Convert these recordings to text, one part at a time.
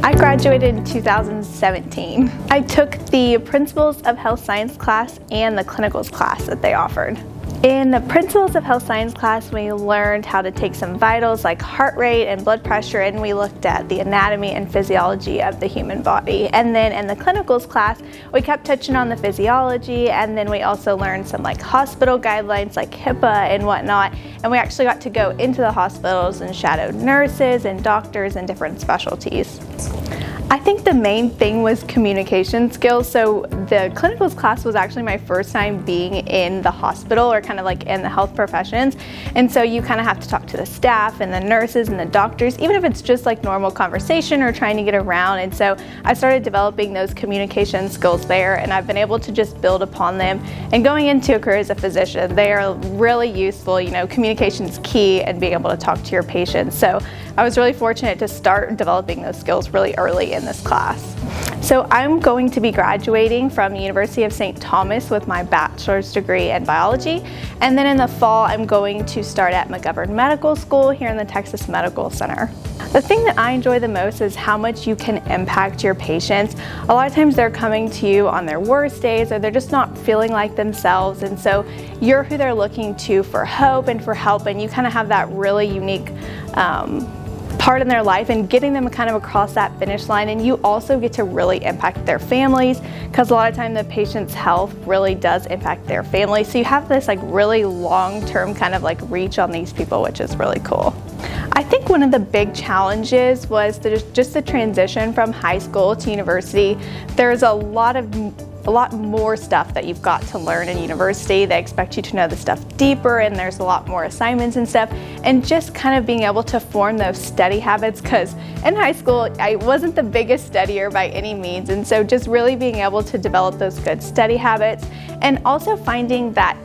I graduated in 2017. I took the Principles of Health Science class and the Clinicals class that they offered. In the Principles of Health Science class, we learned how to take some vitals like heart rate and blood pressure, and we looked at the anatomy and physiology of the human body. And then in the Clinicals class, we kept touching on the physiology, and then we also learned some like hospital guidelines like HIPAA and whatnot. And we actually got to go into the hospitals and shadow nurses and doctors and different specialties. I think the main thing was communication skills. So the clinicals class was actually my first time being in the hospital or kind of like in the health professions. And so you kind of have to talk to the staff and the nurses and the doctors, even if it's just like normal conversation or trying to get around. And so I started developing those communication skills there, and I've been able to just build upon them. And going into a career as a physician, they are really useful. You know, communication is key and being able to talk to your patients. So I was really fortunate to start developing those skills really early in this class. So I'm going to be graduating from the University of St. Thomas with my bachelor's degree in biology. And then in the fall, I'm going to start at McGovern Medical School here in the Texas Medical Center. The thing that I enjoy the most is how much you can impact your patients. A lot of times they're coming to you on their worst days, or they're just not feeling like themselves. And so you're who they're looking to for hope and for help. And you kind of have that really unique part in their life and getting them kind of across that finish line. And you also get to really impact their families, because a lot of time the patient's health really does impact their family. So you have this like really long-term kind of like reach on these people, which is really cool. I think one of the big challenges was just the transition from high school to university. There's a lot more stuff that you've got to learn in university. They expect you to know the stuff deeper, and there's a lot more assignments and stuff. And just kind of being able to form those study habits, because in high school, I wasn't the biggest studier by any means. And so just really being able to develop those good study habits, and also finding that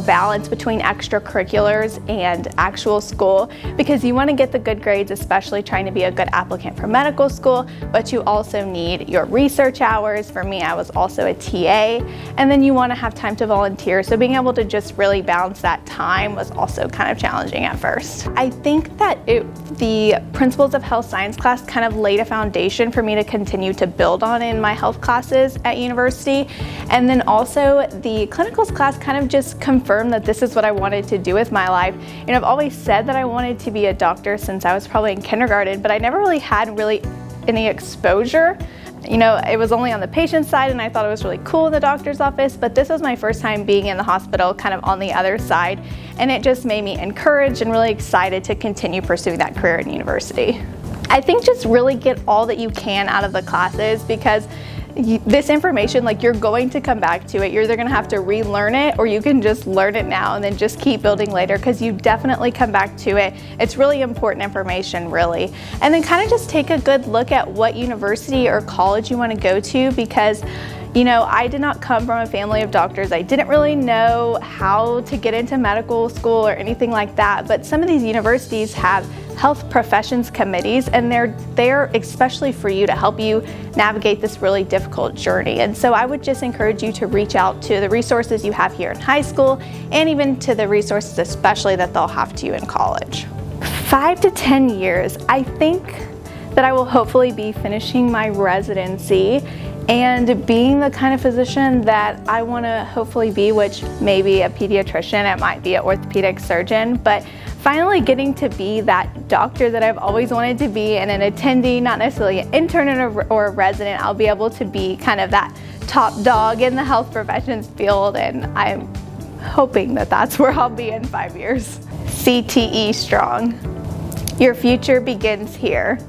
balance between extracurriculars and actual school, because you want to get the good grades, especially trying to be a good applicant for medical school, but you also need your research hours. For me, I was also a TA, and then you want to have time to volunteer. So being able to just really balance that time was also kind of challenging at first. I think that the Principles of Health Science class kind of laid a foundation for me to continue to build on in my health classes at university. And then also the clinicals class kind of just confirmed that this is what I wanted to do with my life. I've always said that I wanted to be a doctor since I was probably in kindergarten, but I never really had any exposure. It was only on the patient side, and I thought it was really cool in the doctor's office, but this was my first time being in the hospital kind of on the other side, and it just made me encouraged and really excited to continue pursuing that career in university. I think just really get all that you can out of the classes, because this information, you're going to come back to it. You're either going to have to relearn it, or you can just learn it now and then just keep building later, because you definitely come back to it. It's really important information, really. And then kind of just take a good look at what university or college you want to go to, because I did not come from a family of doctors. I didn't really know how to get into medical school or anything like that, but some of these universities have health professions committees, and they're there especially for you to help you navigate this really difficult journey. And so I would just encourage you to reach out to the resources you have here in high school, and even to the resources especially that they'll have to you in college. 5 to 10 years, I think that I will hopefully be finishing my residency and being the kind of physician that I want to hopefully be, which may be a pediatrician, it might be an orthopedic surgeon, but finally getting to be that doctor that I've always wanted to be, and an attendee, not necessarily an intern or a resident. I'll be able to be kind of that top dog in the health professions field, and I'm hoping that that's where I'll be in 5 years. CTE strong. Your future begins here.